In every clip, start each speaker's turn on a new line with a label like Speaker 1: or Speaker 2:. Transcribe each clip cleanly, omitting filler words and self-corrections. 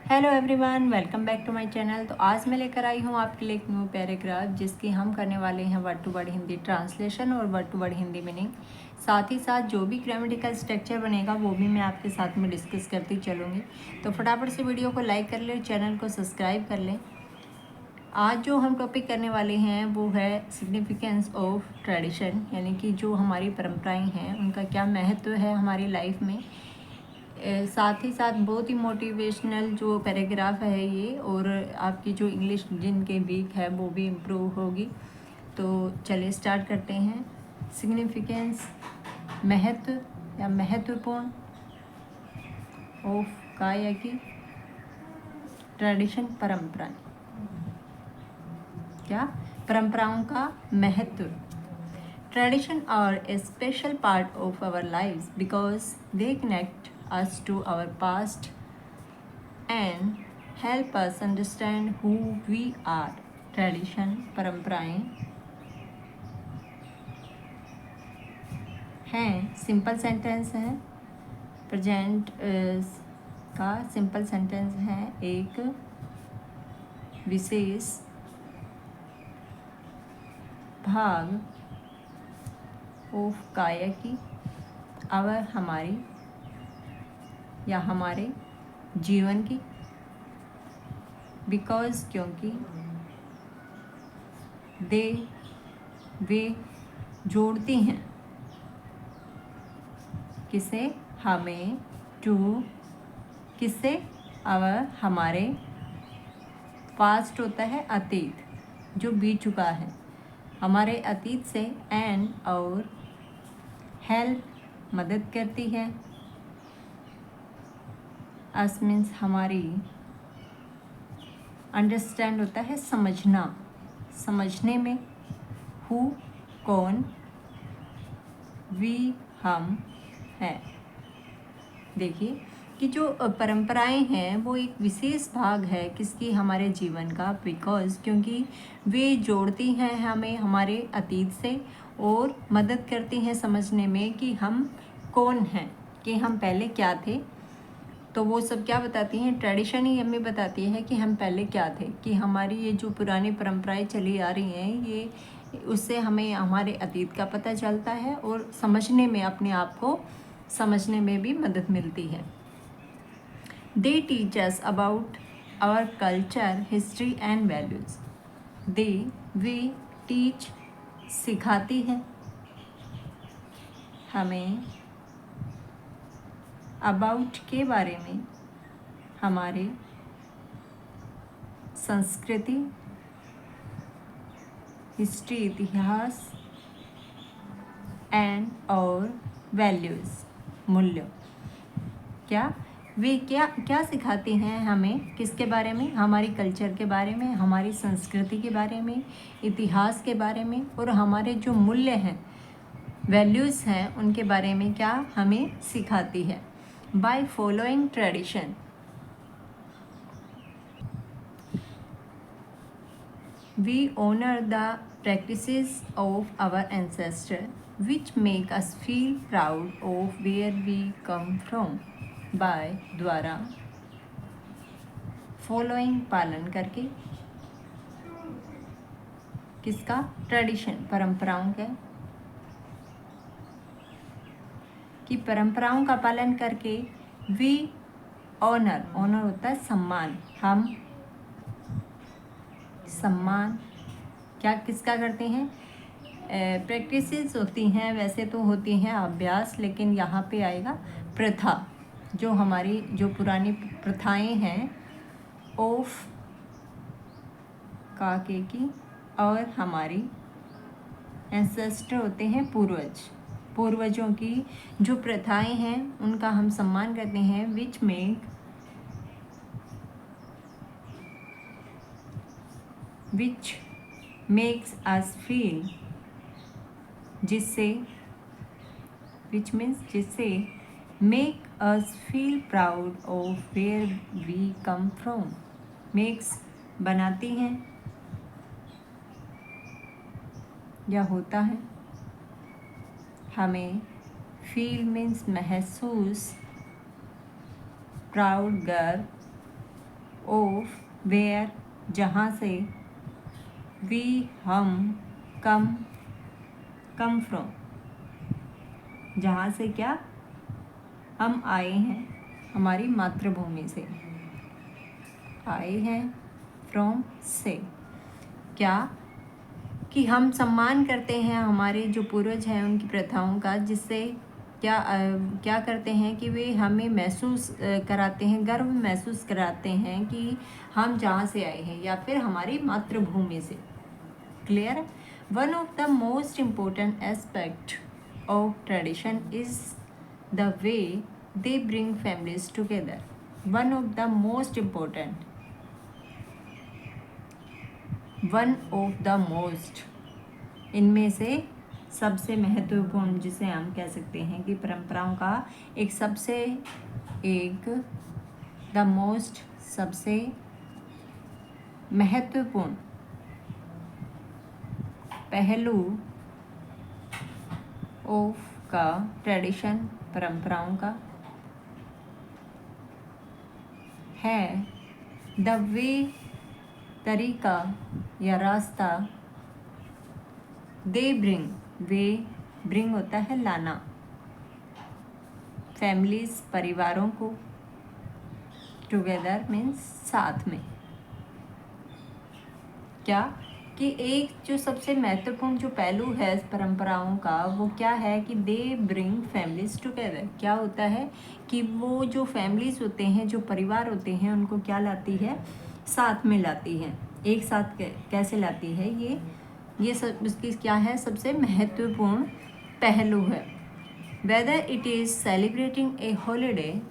Speaker 1: Hello everyone, welcome back to my channel. तो आज मैं लेकर आई हूँ आपके लिए एक न्यू पैराग्राफ जिसकी हम करने वाले हैं word to word Hindi translation और word to word Hindi meaning. साथ ही साथ जो भी ग्रामेटिकल स्ट्रक्चर बनेगा वो भी मैं आपके साथ में डिस्कस करती चलूँगी। तो फटाफट से वीडियो को लाइक कर लें, चैनल को सब्सक्राइब कर लें। आज जो हम टॉपिक करने वाले हैं वो है सिग्निफिकेंस ऑफ ट्रेडिशन, यानी कि जो हमारी परंपराएं हैं उनका क्या महत्व है हमारी लाइफ में। साथ ही साथ बहुत ही मोटिवेशनल जो पैराग्राफ है ये, और आपकी जो इंग्लिश जिनके वीक है वो भी इम्प्रूव होगी। तो चलिए स्टार्ट करते हैं। सिग्निफिकेंस, महत्व या महत्वपूर्ण, ऑफ का या कि ट्रेडिशन, परंपराएं, क्या परंपराओं का महत्व। Tradition are a special part of our lives because they connect us to our past and help us understand who we are. Tradition, परंपराएं हैं, सिंपल सेंटेंस है। प्रेजेंट का सिंपल सेंटेंस है, एक विशेष भाग ऑफ काया की, अवर हमारी या हमारे जीवन की, बिकॉज क्योंकि, दे वे जोड़ती हैं, किसे, हमें, टू किससे, अवर हमारे, पास्ट होता है अतीत जो बीत चुका है, हमारे अतीत से, एंड और, हेल्प मदद करती है, अस मीन्स हमारी, अंडरस्टैंड होता है समझना, समझने में, हु कौन, वी हम हैं। देखिए कि जो परंपराएं हैं वो एक विशेष भाग है किसकी, हमारे जीवन का, बिकॉज क्योंकि वे जोड़ती हैं हमें हमारे अतीत से और मदद करती हैं समझने में कि हम कौन हैं, कि हम पहले क्या थे। तो वो सब क्या बताती हैं, ट्रेडिशन ही हमें बताती है कि हम पहले क्या थे, कि हमारी ये जो पुरानी परंपराएं चली आ रही हैं ये, उससे हमें हमारे अतीत का पता चलता है और समझने में, अपने आप को समझने में भी मदद मिलती है। They teach us about our culture, history and values. They, way, teach, सिखाती है हमें, about के बारे में, हमारे संस्कृति, हिस्ट्री इतिहास, एंड और वैल्यूज़ मूल्य, क्या वे क्या क्या सिखाती हैं हमें, किसके बारे में, हमारी कल्चर के बारे में, हमारी संस्कृति के बारे में, इतिहास के बारे में, और हमारे जो मूल्य हैं, वैल्यूज़ हैं, उनके बारे में क्या हमें सिखाती है। By following tradition we honor the practices of our ancestors which make us feel proud of where we come from. by द्वारा, फॉलोइंग पालन करके, किसका, ट्रेडिशन परंपराओं का, कि परंपराओं का पालन करके, वी ऑनर, ऑनर होता है सम्मान, हम सम्मान क्या किसका करते हैं, प्रैक्टिसेस होती हैं, वैसे तो होती हैं अभ्यास, लेकिन यहाँ पे आएगा प्रथा, जो हमारी जो पुरानी प्रथाएं हैं, ऑफ का के की, और हमारी एंसेस्टर होते हैं पूर्वज, पूर्वजों की जो प्रथाएं हैं उनका हम सम्मान करते हैं, विच मेक्स अस फील, जिससे, विच मीन्स जिससे, make us feel proud of where we come from, makes बनाती हैं या होता है, हमें, फील मीन्स महसूस, प्राउड गर्व, ऑफ वेयर जहाँ से, वी हम कम फ्रॉम जहाँ से क्या हम आए हैं, हमारी मातृभूमि से आए हैं, फ्रॉम से क्या कि हम सम्मान करते हैं हमारे जो पूर्वज हैं उनकी प्रथाओं का, जिससे क्या करते हैं कि वे हमें महसूस कराते हैं, गर्व महसूस कराते हैं कि हम जहाँ से आए हैं या फिर हमारी मातृभूमि से। Clear? One of the most important aspect of tradition is the way they bring families together. One of the most important, one of the most, इनमें से सबसे महत्वपूर्ण, जिसे हम कह सकते हैं कि परंपराओं का एक द मोस्ट, सबसे महत्वपूर्ण पहलू ऑफ का, ट्रेडिशन, परंपराओं का, है द वे, तरीका या रास्ता, दे ब्रिंग, वे ब्रिंग होता है लाना, फैमिलीज परिवारों को, टुगेदर मीन्स साथ में। क्या कि एक जो सबसे महत्वपूर्ण जो पहलू है परंपराओं का वो क्या है कि दे ब्रिंग फैमिलीज टुगेदर। क्या होता है कि वो जो फैमिलीज होते हैं, जो परिवार होते हैं, उनको क्या लाती है, साथ में लाती है, एक साथ कैसे लाती है, ये सब इसकी क्या है, सबसे महत्वपूर्ण पहलू है। Whether it is celebrating A holiday,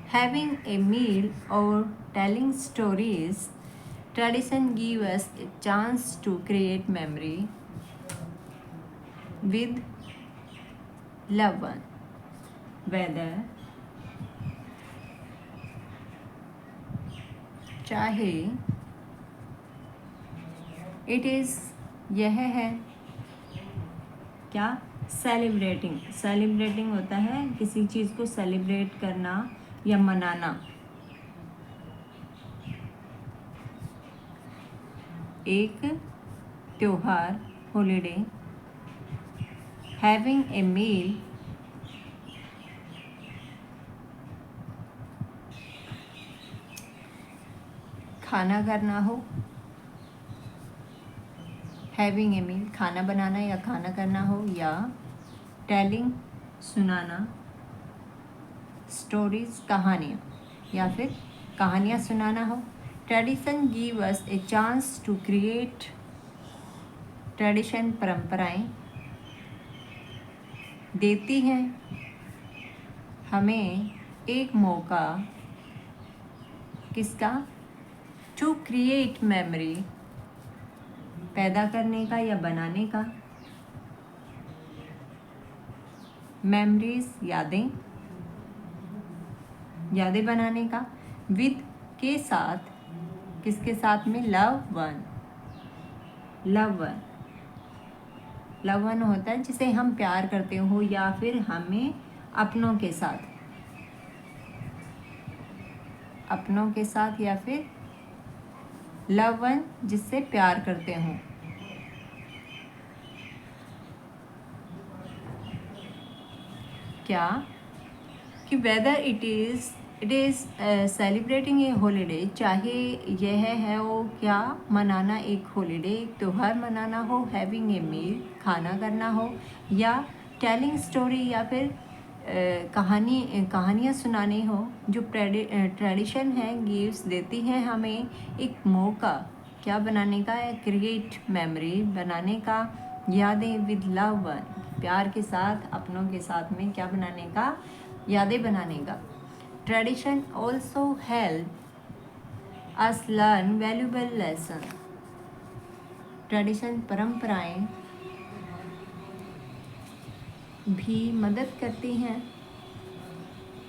Speaker 1: having a meal or telling stories, tradition give us a chance to create memory with loved one. Whether चाहे इट इज़, यह है क्या, सेलिब्रेटिंग होता है किसी चीज़ को सेलिब्रेट करना या मनाना, एक त्योहार, हॉलीडे, हैविंग ए मील, खाना करना हो, हैविंग ए मील खाना बनाना या खाना करना हो, या टेलिंग सुनाना, स्टोरीज कहानियाँ या फिर कहानियाँ सुनाना हो। Tradition give us a chance to create, tradition परंपराएं देती हैं हमें एक मौका, किसका, टू क्रिएट मेमोरी, पैदा करने का या बनाने का, मेमोरीज यादें बनाने का, विद के साथ, किसके साथ में, लव वन होता है जिसे हम प्यार करते हो, या फिर हमें अपनों के साथ या फिर लव वन जिससे प्यार करते हो। क्या कि whether it is celebrating A holiday, चाहे यह है वो क्या, मनाना एक हॉलीडे, एक त्यौहार मनाना हो, हैविंग ए मील खाना करना हो, या टेलिंग स्टोरी या फिर कहानियाँ सुनानी हो, जो ट्रेडिशन है गिव्स देती है हमें एक मौका, क्या बनाने का है, क्रिएट मेमोरी बनाने का, यादें विद लव वन प्यार के साथ, अपनों के साथ में क्या बनाने का, यादें बनाने का। Tradition also help us learn valuable lesson, tradition परंपराएं भी मदद करती हैं,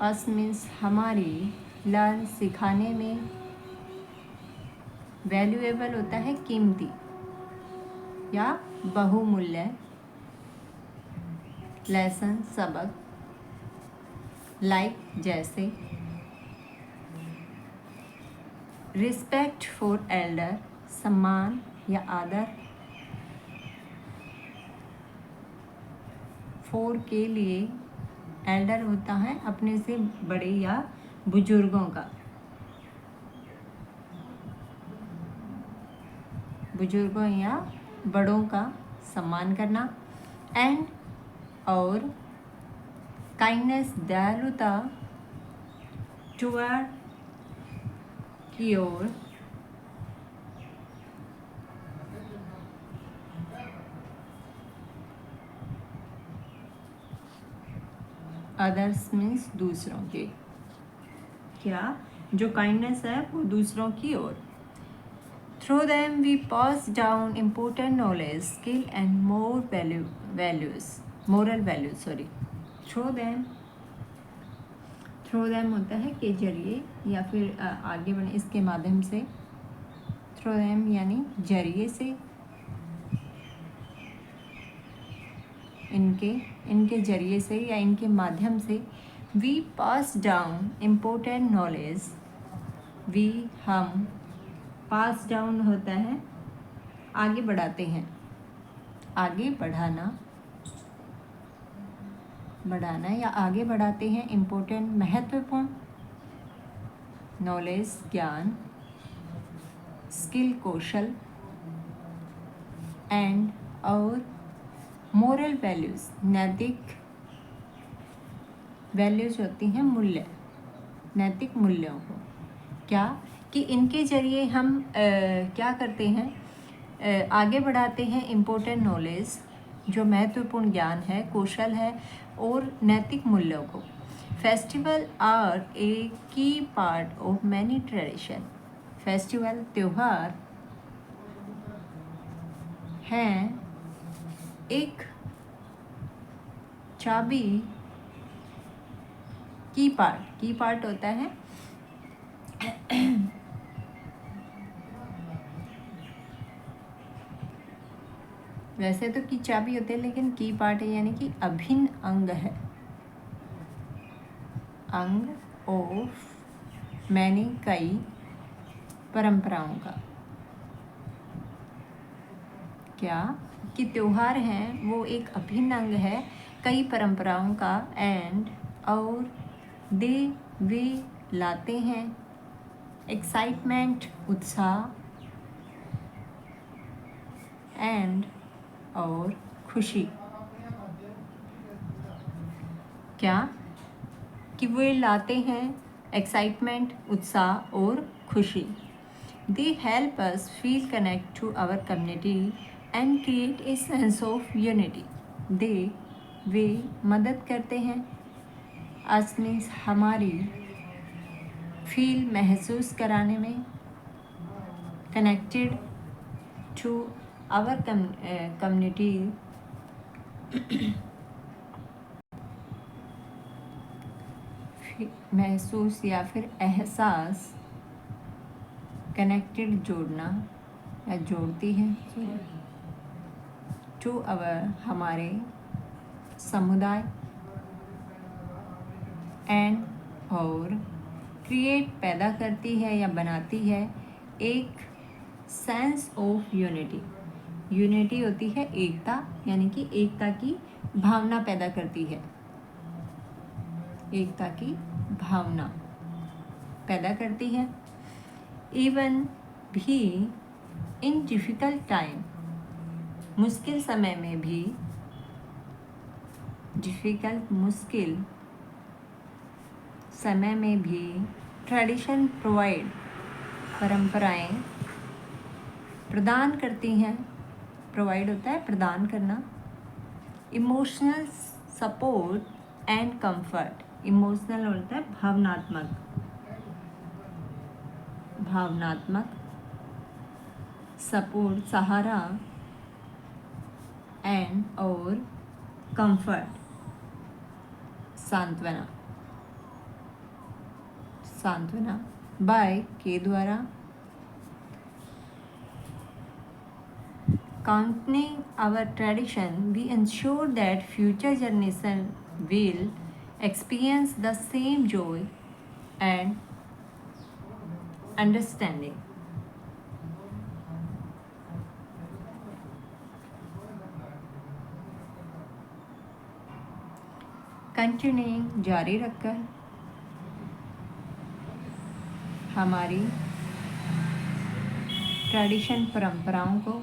Speaker 1: अस मीन्स हमारी, लर्न सिखाने में, वैल्यूएबल होता है कीमती या बहुमूल्य, लेसन सबक, लाइक जैसे, रिस्पेक्ट फॉर एल्डर सम्मान या आदर, फोर के लिए, एल्डर होता है अपने से बड़े या बुजुर्गों का, बुजुर्गों या बड़ों का सम्मान करना, एंड और काइंडनेस दयालुता टुवर्ड की ओर, अदर्स मीन्स दूसरों के, क्या जो काइंडनेस है वो दूसरों की ओर। Through them we pass down important knowledge skill and moral values sorry. Through them होता है के जरिए या फिर आगे बढ़े इसके माध्यम से, थ्रू देम यानी जरिए से, इनके जरिए से या इनके माध्यम से, we pass down important knowledge, we हम, पास डाउन होता है आगे बढ़ाते हैं, आगे बढ़ाना या आगे बढ़ाते हैं, इम्पोर्टेंट महत्वपूर्ण, नॉलेज ज्ञान, स्किल कौशल, एंड और मोरल वैल्यूज नैतिक वैल्यूज होती हैं मूल्य, नैतिक मूल्यों को, क्या कि इनके जरिए हम क्या करते हैं, आगे बढ़ाते हैं इम्पोर्टेंट नॉलेज जो महत्वपूर्ण ज्ञान है, कौशल है और नैतिक मूल्यों को। फेस्टिवल आर ए की part of many tradition, festival त्योहार हैं एक चाबी, की पार्ट होता है वैसे तो की चाबी होते हैं लेकिन की पार्ट है यानी कि अभिन्न अंग है, अंग ऑफ मैंने कई परंपराओं का, क्या कि त्योहार हैं वो एक अभिन्न अंग है कई परंपराओं का, एंड और दे वे लाते हैं एक्साइटमेंट उत्साह, एंड और खुशी, क्या कि वे लाते हैं एक्साइटमेंट उत्साह और खुशी। They help us feel connect to our community and create a sense of unity, they वे मदद करते हैं, अस मीन्स हमारी, फील महसूस कराने में, कनेक्टेड टू आवर कम्युनिटी महसूस या फिर एहसास, कनेक्टेड जोड़ना या जोड़ती है, टू आवर हमारे समुदाय, एंड और क्रिएट पैदा करती है या बनाती है एक सेंस ऑफ यूनिटी, यूनिटी होती है एकता यानी कि एकता की भावना पैदा करती है, एकता की भावना पैदा करती है। इवन भी इन डिफ़िकल्ट टाइम, मुश्किल समय में भी, मुश्किल समय में भी, ट्रेडिशन प्रोवाइड परंपराएं प्रदान करती हैं, प्रोवाइड होता है प्रदान करना, emotional support and comfort, emotional होता है भावनात्मक सपोर्ट सहारा, एंड और कंफर्ट सांत्वना बाय के द्वारा, continuing our tradition we ensure that future generation will experience the same joy and understanding. Continuing जारी रखकर हमारी ट्रेडिशन परंपराओं को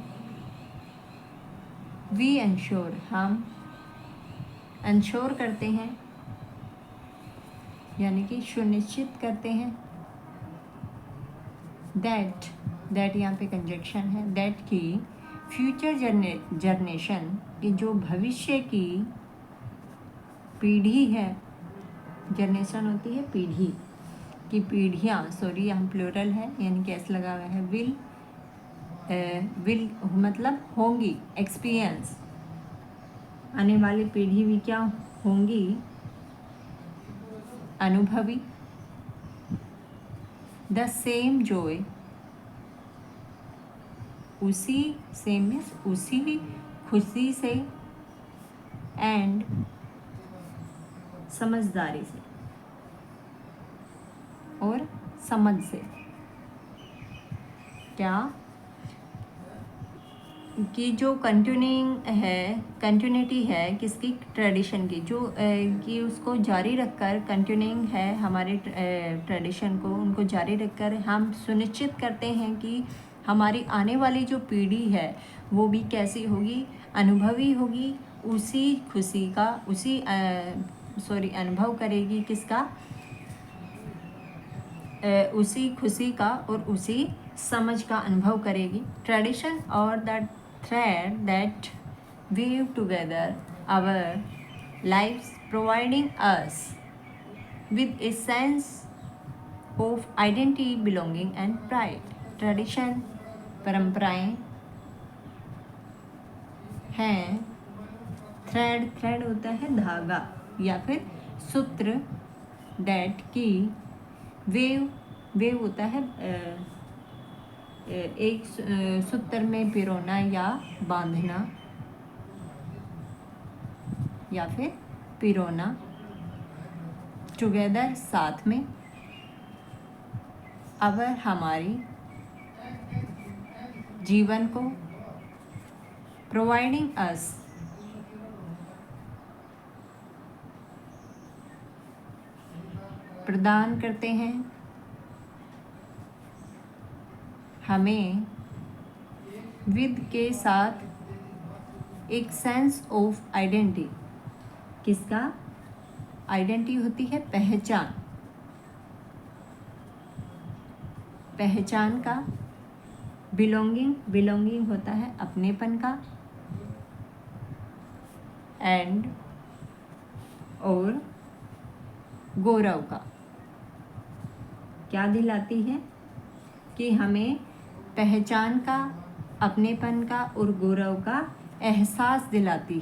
Speaker 1: वी इंश्योर हम इंश्योर करते हैं, यानी कि सुनिश्चित करते हैं दैट यहाँ पे कंजक्शन है, दैट की फ्यूचर जनरेशन की जो भविष्य की पीढ़ी है, जनरेशन होती है पीढ़ी की, पीढ़ियाँ सॉरी यहाँ प्लूरल है यानी कि एस लगा हुआ है, विल मतलब होंगी, एक्सपीरियंस आने वाली पीढ़ी भी क्या होंगी, अनुभवी, द सेम जॉय, उसी सेम मीन्स उसी खुशी से, एंड समझदारी से और समझ से, क्या कि जो कंटिन्यूटी है किसकी, ट्रेडिशन की, जो कि उसको जारी रखकर कंटिन्यूइंग है हमारे ट्रेडिशन को, उनको जारी रखकर हम सुनिश्चित करते हैं कि हमारी आने वाली जो पीढ़ी है वो भी कैसी होगी, अनुभवी होगी, उसी खुशी का अनुभव करेगी किसका, उसी खुशी का और उसी समझ का अनुभव करेगी। ट्रेडिशन और the thread that weave together our lives, providing us with a sense of identity, belonging and pride. Tradition परंपराएं हैं, थ्रेड होता है धागा या फिर सूत्र, दैट की वेव होता है एक सूत्र में पिरोना या बांधना या फिर पिरोना, टुगेदर साथ में, अवर हमारी जीवन को, प्रोवाइडिंग अस प्रदान करते हैं हमें, विद के साथ एक सेंस ऑफ आइडेंटिटी, किसका, आइडेंटिटी होती है पहचान का, बिलोंगिंग होता है अपनेपन का, एंड और गौरव का, क्या दिलाती है कि हमें पहचान का, अपनेपन का और गौरव का एहसास दिलाती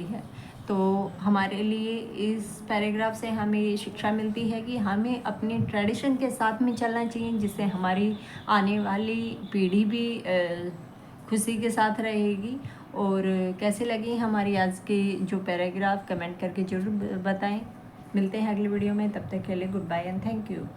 Speaker 1: है, तो हमारे लिए इस पैराग्राफ से हमें ये शिक्षा मिलती है कि हमें अपने ट्रेडिशन के साथ में चलना चाहिए, जिससे हमारी आने वाली पीढ़ी भी खुशी के साथ रहेगी। और कैसे लगी हमारी आज की जो पैराग्राफ, कमेंट करके ज़रूर बताएं। मिलते हैं अगली वीडियो में, तब तक के लिए goodbye and thank you.